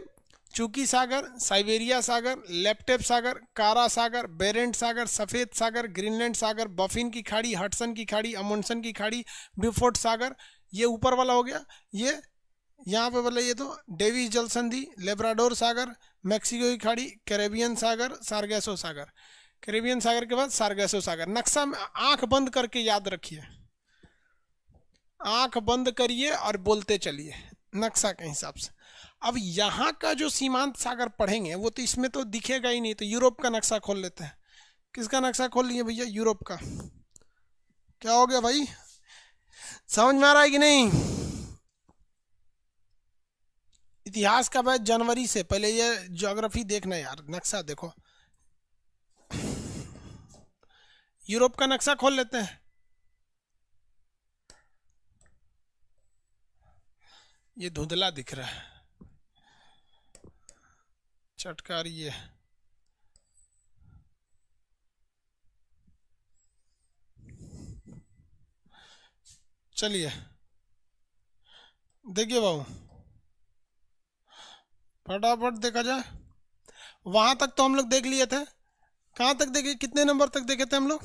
चूकी सागर, साइबेरिया सागर, लेप्टेप सागर, कारा सागर, बेरेंट सागर, सफ़ेद सागर, ग्रीनलैंड सागर, बफिन की खाड़ी, हडसन की खाड़ी, अमुंडसन की खाड़ी, ब्यूफोर्ट सागर, ये ऊपर वाला हो गया। ये यहाँ पे बोले ये तो डेविस जल संधि, लेब्राडोर सागर, मैक्सिको की खाड़ी, कैरेबियन सागर, सारगैसो सागर। कैरेबियन सागर के बाद सारगैसो सागर। नक्शा में आंख बंद करके याद रखिए, आंख बंद करिए और बोलते चलिए नक्शा के हिसाब से। अब यहाँ का जो सीमांत सागर पढ़ेंगे वो तो इसमें तो दिखेगा ही नहीं, तो यूरोप का नक्शा खोल लेते हैं। किसका नक्शा खोल लिए भैया? यूरोप का। क्या हो गया भाई, समझ में आ रहा है कि नहीं? इतिहास का बैच जनवरी से, पहले ये ज्योग्राफी देखना यार, नक्शा देखो। यूरोप का नक्शा खोल लेते हैं। ये धुंधला दिख रहा है, चटकारी है। चलिए देखिए बाबू, फटाफट देखा जाए। वहां तक तो हम लोग देख लिए थे। कहाँ तक देखे, कितने नंबर तक देखे थे हम लोग?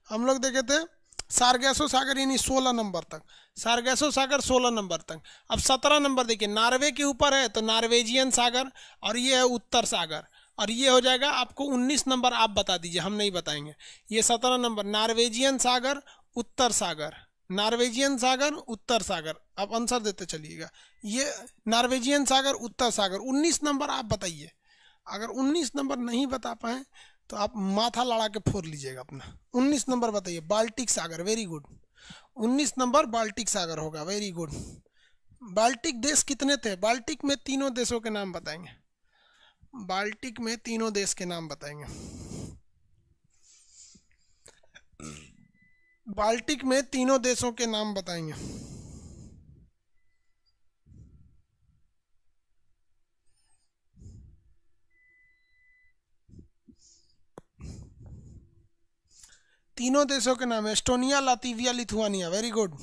हम लोग देखे थे सारगैसो सागर यानी 16 नंबर तक। सारगैसो सागर 16 नंबर तक। अब 17 नंबर देखिए, नॉर्वे के ऊपर है तो नॉर्वेजियन सागर, और ये है उत्तर सागर, और ये हो जाएगा आपको 19 नंबर। आप बता दीजिए, हम नहीं बताएंगे। ये 17 नंबर नॉर्वेजियन सागर, उत्तर सागर, नॉर्वेजियन सागर, उत्तर सागर। आप आंसर देते चलिएगा। ये नॉर्वेजियन सागर, उत्तर सागर। 19 नंबर आप बताइए। अगर 19 नंबर नहीं बता पाए तो आप माथा लड़ा के फोड़ लीजिएगा अपना। 19 नंबर बताइए। बाल्टिक सागर, वेरी गुड। 19 नंबर बाल्टिक सागर होगा, वेरी गुड। बाल्टिक देश कितने थे? बाल्टिक में तीनों देशों के नाम बताएंगे। बाल्टिक में तीनों देश के नाम बताएंगे। बाल्टिक में तीनों देशों के नाम बताएंगे। तीनों देशों के नाम: Estonia, Latvia, Lithuania. Very good.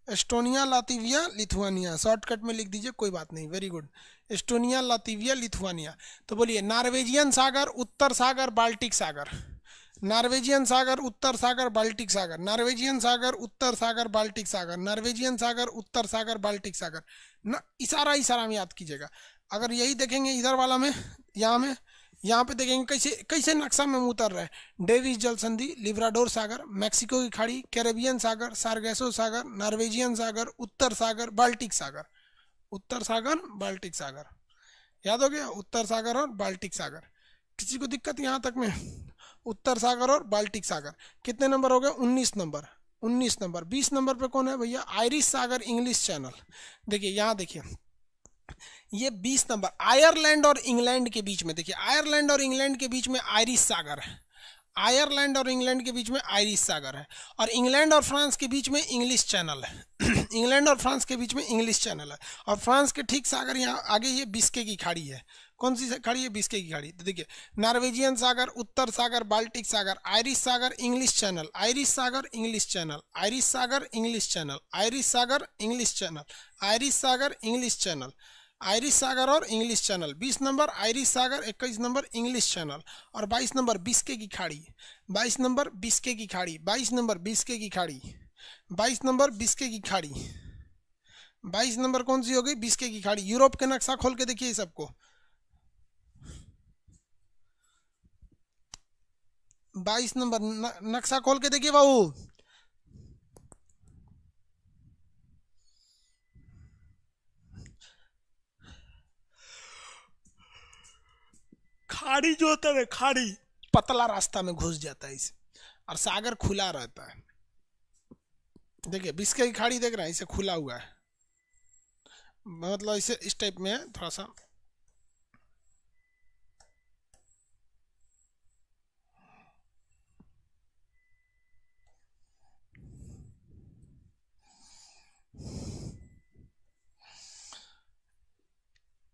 Estonia, Latvia, Lithuania. Shortcut में लिख दीजिए, कोई बात नहीं, very good. Estonia, Latvia, Lithuania. तो बोलिए, नॉर्वेजियन सागर, उत्तर सागर, बाल्टिक सागर। नॉर्वेजियन सागर, उत्तर सागर, बाल्टिक सागर। नॉर्वेजियन सागर, उत्तर सागर, बाल्टिक सागर। नॉर्वेजियन सागर, उत्तर सागर, बाल्टिक सागर। न इशारा इशारा में याद कीजिएगा। अगर यही देखेंगे इधर वाला में, यहाँ पे देखेंगे कैसे कैसे नक्शा में उतर रहे हैं। डेविस जल संधि, लिब्राडोर सागर, मैक्सिको की खाड़ी, कैरेबियन सागर, सारगैसो सागर, नॉर्वेजियन सागर, उत्तर सागर, बाल्टिक सागर। उत्तर सागर, बाल्टिक सागर। याद हो गया? उत्तर सागर और बाल्टिक सागर। किसी को दिक्कत यहाँ तक में? उत्तर सागर और बाल्टिक सागर। कितने नंबर हो गए? 19 नंबर। 19 नंबर। 20 नंबर पे कौन है भैया? आयरिश सागर, इंग्लिश चैनल। देखिए यहाँ देखिए, ये 20 नंबर आयरलैंड और इंग्लैंड के बीच में। देखिए आयरलैंड और इंग्लैंड के बीच में आयरिश सागर है। आयरलैंड और इंग्लैंड के बीच में आयरिश सागर है। और इंग्लैंड और फ्रांस के बीच में इंग्लिश चैनल है। इंग्लैंड और फ्रांस के बीच में इंग्लिश चैनल है। और फ्रांस के ठीक सागर यहाँ आगे ये बिस्के की खाड़ी है। कौन सी खाड़ी है? बिस्के की खाड़ी। तो देखिए, नॉर्वेजियन सागर, उत्तर सागर, बाल्टिक सागर, आयरिश सागर, इंग्लिश चैनल, आयरिश सागर, इंग्लिश चैनल, आयरिश सागर, इंग्लिश चैनल, आयरिश सागर, इंग्लिश चैनल, आयरिश सागर, इंग्लिश चैनल, आयरिश सागर और इंग्लिश चैनल। 20 नंबर आयरिश सागर, 21 नंबर इंग्लिश चैनल, और 22 नंबर बिस्के की खाड़ी। 22 नंबर बिस्के की खाड़ी। 22 नंबर बिस्के की खाड़ी। 22 number Biscay की खाड़ी। 22 नंबर कौन सी हो गई? बिस्के की खाड़ी। यूरोप के नक्शा खोल के देखिए सबको। 22 नंबर नक्शा खोल के देखिए बाबू। खाड़ी जो होता है, खाड़ी पतला रास्ता में घुस जाता है इसे, और सागर खुला रहता है। देखिए बिस्के की खाड़ी देख रहे हैं, इसे खुला हुआ है, मतलब इसे इस टाइप में है थोड़ा सा।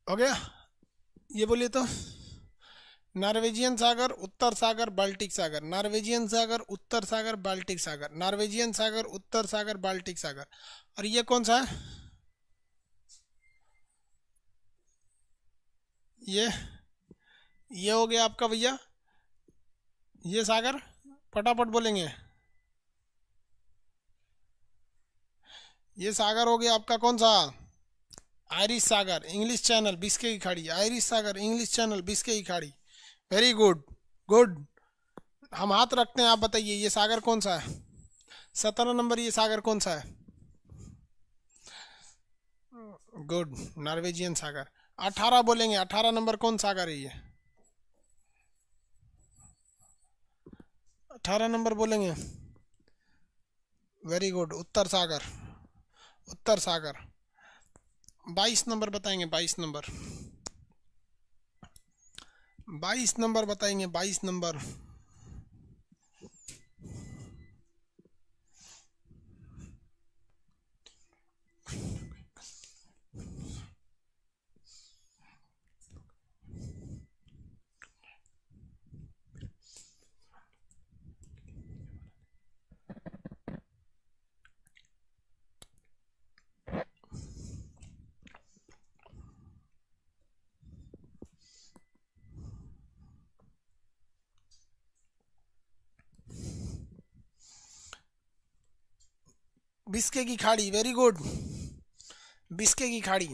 हो गया? ये बोलिए तो। नॉर्वेजियन सागर, उत्तर सागर, बाल्टिक सागर। नॉर्वेजियन सागर, उत्तर सागर, बाल्टिक सागर। नॉर्वेजियन सागर, उत्तर सागर, बाल्टिक सागर। और ये कौन सा है? ये हो गया आपका भैया, ये सागर। फटाफट बोलेंगे। ये सागर हो गया आपका कौन सा? आयरिश सागर, इंग्लिश चैनल, बिस्के की खाड़ी। आयरिश सागर, इंग्लिश चैनल, बिस्के की खाड़ी। Very good, good. हम हाथ रखते हैं, आप बताइए ये सागर कौन सा है? 17 नंबर ये सागर कौन सा है? गुड, नॉर्वेजियन सागर। 18 बोलेंगे, 18 नंबर कौन सागर है ये? 18 नंबर बोलेंगे। वेरी गुड, उत्तर सागर। उत्तर सागर। 22 नंबर बताएंगे, 22 नंबर। 22 नंबर बताएंगे, 22 नंबर। बिस्के की खाड़ी, वेरी गुड, बिस्के की खाड़ी।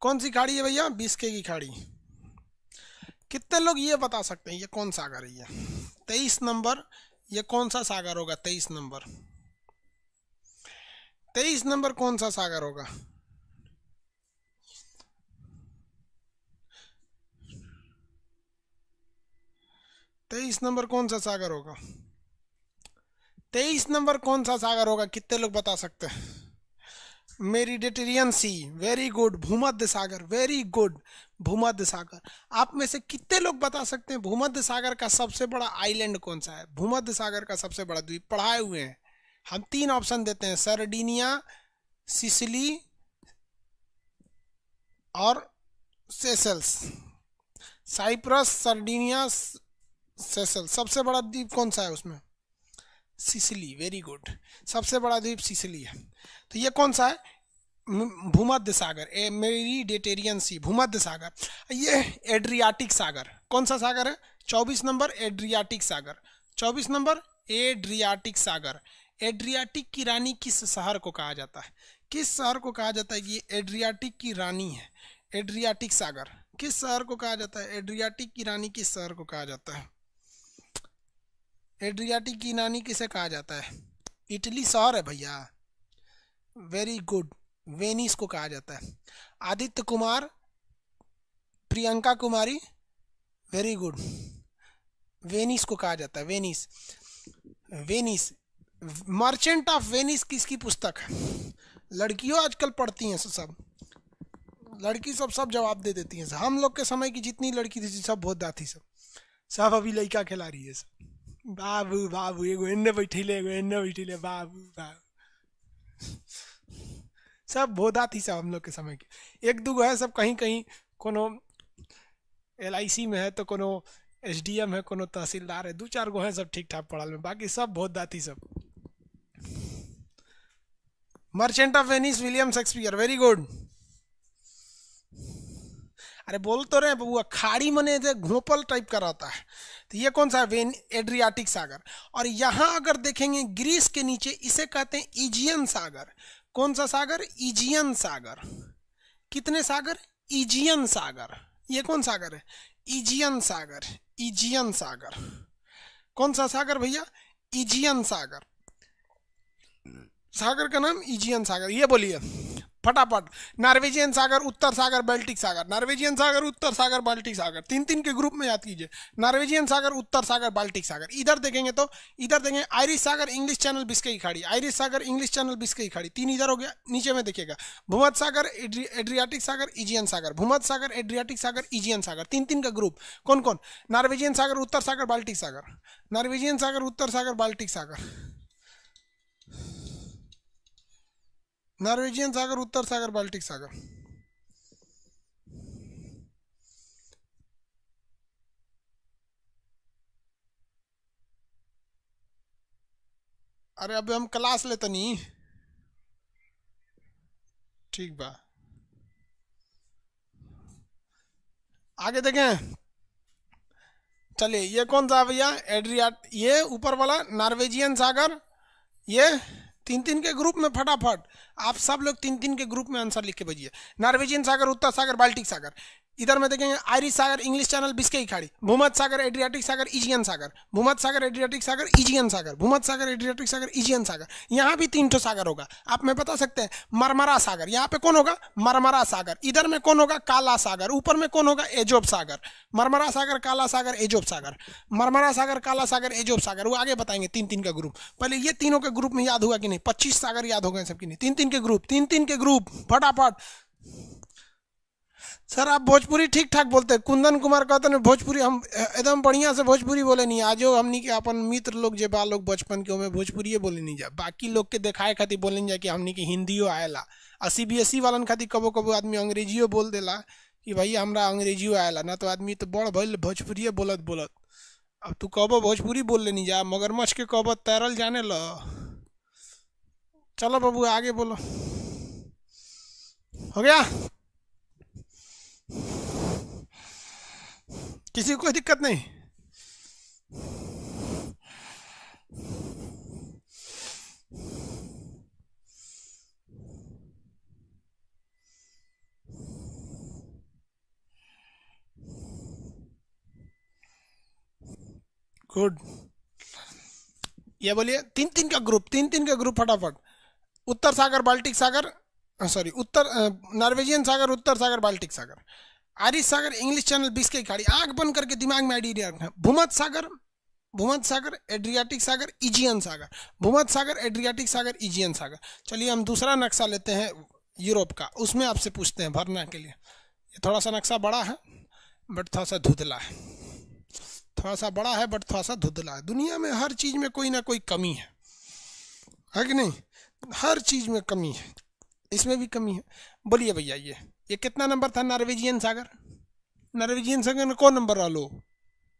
कौन सी खाड़ी है भैया? बिस्के की खाड़ी। कितने लोग ये बता सकते हैं ये कौन सागर है? ये 23 नंबर, ये कौन सा सागर होगा? 23 नंबर, 23 नंबर कौन सा सागर होगा? तेईस नंबर कौन सा सागर होगा? 23 नंबर कौन सा सागर होगा? कितने लोग बता सकते हैं? मेडिटेरियन सी, वेरी गुड। भूमध्य सागर, वेरी गुड, भूमध्य सागर। आप में से कितने लोग बता सकते हैं भूमध्य सागर का सबसे बड़ा आइलैंड कौन सा है? भूमध्य सागर का सबसे बड़ा द्वीप पढ़ाए हुए हैं हम, 3 ऑप्शन देते हैं, सर्डिनिया, सिसिली और सेशल्स। Cyprus, Sardinia, Seychelles. सबसे बड़ा द्वीप कौन सा है उसमें? सिसिली, वेरी गुड, सबसे बड़ा द्वीप सिसिली है। तो ये कौन सा है? भूमध्य सागर, ए मेडिटेरियन सी, भूमध्य सागर। ये एड्रियाटिक सागर, कौन सा सागर है? 24 नंबर एड्रियाटिक सागर, 24 नंबर एड्रियाटिक सागर। एड्रियाटिक की रानी किस शहर को कहा जाता है? किस शहर को कहा जाता है कि ये एड्रियाटिक की रानी है? एड्रियाटिक सागर किस शहर को कहा जाता है? एड्रियाटिक की रानी किस शहर को कहा जाता है? एड्रियाटिक की रानी किसे कहा जाता है? इटली शहर है भैया, वेरी गुड, वेनिस को कहा जाता है। Aditya Kumar, Priyanka Kumari, very good, Venice को कहा जाता है, Venice. Venice, merchant of Venice किसकी पुस्तक है? लड़कियों आजकल पढ़ती हैं सब, लड़की सब जवाब दे देती हैं। हम लोग के समय की जितनी लड़की थी सब बहुत थी, सब अभी लड़का खिला रही है सब। बाबू बाबू, एगो एन्ने बैठिले, एगो एन्ने बैठिले, बाबू बाबू, सब बोधा थी सब हम लोग के समय की। एक दूगो है सब कहीं कहीं, कोनो LIC में है तो कोनो SDM है, कोनो तहसीलदार है, 2-4 गो है सब ठीक ठाक पढ़ल में, बाकी सब बोधा थी सब। Merchant of Venice, William Shakespeare, very good. अरे बोल तो रहे बबुआ, खाड़ी मने घोपल टाइप का रहता है। तो ये कौन सा है? एड्रियाटिक सागर। और यहाँ अगर देखेंगे ग्रीस के नीचे, इसे कहते हैं इजियन सागर। कौन सा सागर? इजियन सागर। कितने सागर? इजियन सागर। ये कौन सागर है? इजियन सागर, इजियन सागर। कौन सा सागर भैया? इजियन सागर, सागर का नाम इजियन सागर। ये बोलिए फटाफट। नॉर्वेजियन सागर, उत्तर सागर, बाल्टिक सागर। नॉर्वेजियन सागर, उत्तर सागर, बाल्टिक सागर, 3-3 के ग्रुप में याद कीजिए। नॉर्वेजियन सागर, उत्तर सागर, बाल्टिक सागर। इधर देखेंगे तो इधर देखेंगे आयरिश सागर, इंग्लिश चैनल, बिस्के की खाड़ी। आयरिश सागर, इंग्लिश चैनल, बिस्के की खाड़ी, 3 इधर हो गया। नीचे में देखिएगा भूमध्य सागर, एड्रियाटिक सागर, इजियन सागर। भूमध्य सागर, एड्रियाटिक सागर, इजियन सागर, 3-3 का ग्रुप। कौन कौन? नॉर्वेजियन सागर, उत्तर सागर, बाल्टिक सागर। नॉर्वेजियन सागर, उत्तर सागर, बाल्टिक सागर। नॉर्वेजियन सागर, उत्तर सागर, बाल्टिक सागर। अरे अब हम क्लास लेते नहीं, ठीक बा। आगे देखें, चलिए ये कौन सा भैया? एड्रियाट, ये ऊपर वाला नॉर्वेजियन सागर। ये 3-3 के ग्रुप में, फटाफट आप सब लोग 3-3 के ग्रुप में आंसर लिख के भेजिए। नॉर्वेजियन सागर, उत्तर सागर, बाल्टिक सागर। इधर में देखेंगे आयरिश सागर, इंग्लिश चैनल, बिस्के की खाड़ी। भूमध्य सागर, एड्रियाटिक सागर, इजियन सागर। भूमध्य सागर, एड्रियाटिक सागर, इजियन सागर। भूमध्य सागर, एड्रियाटिक सागर, इजियन सागर। यहाँ भी 3 सागर होगा। आप में बता सकते हैं मरमरा सागर, यहाँ पे कौन होगा? मरमरा सागर। इधर में कौन होगा? काला सागर। ऊपर में कौन होगा? एजोब सागर। मरमरा सागर, काला सागर, एजोब सागर। मरमरा सागर, काला सागर, एजोब सागर। वो आगे बताएंगे 3-3 का ग्रुप। पहले ये तीनों के ग्रुप में याद हुआ कि नहीं? 25 सागर याद हो गए सबकी नहीं? 3-3 के ग्रुप, 3-3 के ग्रुप, फटाफट। सर आप भोजपुरी ठीक ठाक बोलते हैं। कुंदन कुमार कहते हैं भोजपुरी हम एकदम बढ़िया से भोजपुरी बोले नहीं। आज हमनी के अपन मित्र लोग जे बा लोग बचपन के, में भोजपुरी बोले नहीं जा। बाकी लोग के दिखाए खातिर बोले जा कि हमनी के हिंदियो आएला। CBSE वालन खातिर कबो कबो आदमी अंग्रेजियो बोल देला कि भैया हमरा अंग्रेजियो आएला ना, तो आदमी तो बड़ भइल भोजपुरी बोलत बोलत। अब तू कबो भोजपुरी बोल लेनी जा, मगरमच्छ के कबो तैरल जाने ल। चलो बाबू आगे बोलो, हो गया? किसी को कोई दिक्कत नहीं? गुड। ये बोलिए तीन तीन का ग्रुप फटाफट। उत्तर सागर, बाल्टिक सागर, सॉरी उत्तर नॉर्वेजियन सागर, उत्तर सागर, बाल्टिक सागर, आयरिश सागर, इंग्लिश चैनल, बिस्के खाड़ी। आंख बंद करके दिमाग में आइडिया रखना। भूमध्य सागर, एड्रियाटिक सागर, इजियन सागर, भूमध्य सागर, एड्रियाटिक सागर, इजियन सागर। चलिए हम दूसरा नक्शा लेते हैं यूरोप का, उसमें आपसे पूछते हैं भरना के लिए। ये थोड़ा सा नक्शा बड़ा है बट थोड़ा सा धुंधला है, थोड़ा सा बड़ा है बट थोड़ा सा धुंधला है। दुनिया में हर चीज़ में कोई ना कोई कमी है कि नहीं? हर चीज़ में कमी है, इसमें भी कमी है। बोलिए भैया ये कितना नंबर था नॉर्वेजियन सागर? नॉर्वेजियन सागर में कौन नंबर रहा लो?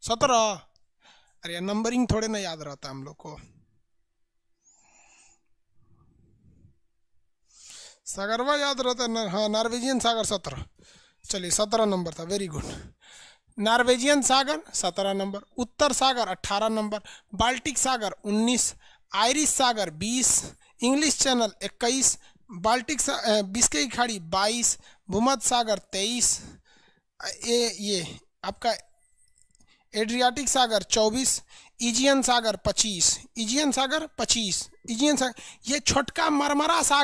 17। अरे नंबरिंग थोड़े ना याद रहता हम लोग को। सागरवा याद रहता है। हाँ, नॉर्वेजियन सागर 17। चलिए 17 नंबर था, वेरी गुड। नॉर्वेजियन सागर 17 नंबर, उत्तर सागर 18 नंबर, बाल्टिक सागर 19, आयरिश सागर 20, इंग्लिश चैनल 21, बाल्टिक बिस्के की खाड़ी 22, भूमध्य सागर 23, ये आपका एड्रियाटिक सागर 24, इजियन सागर 25, इजियन सागर ये छोटका मरमरा सागर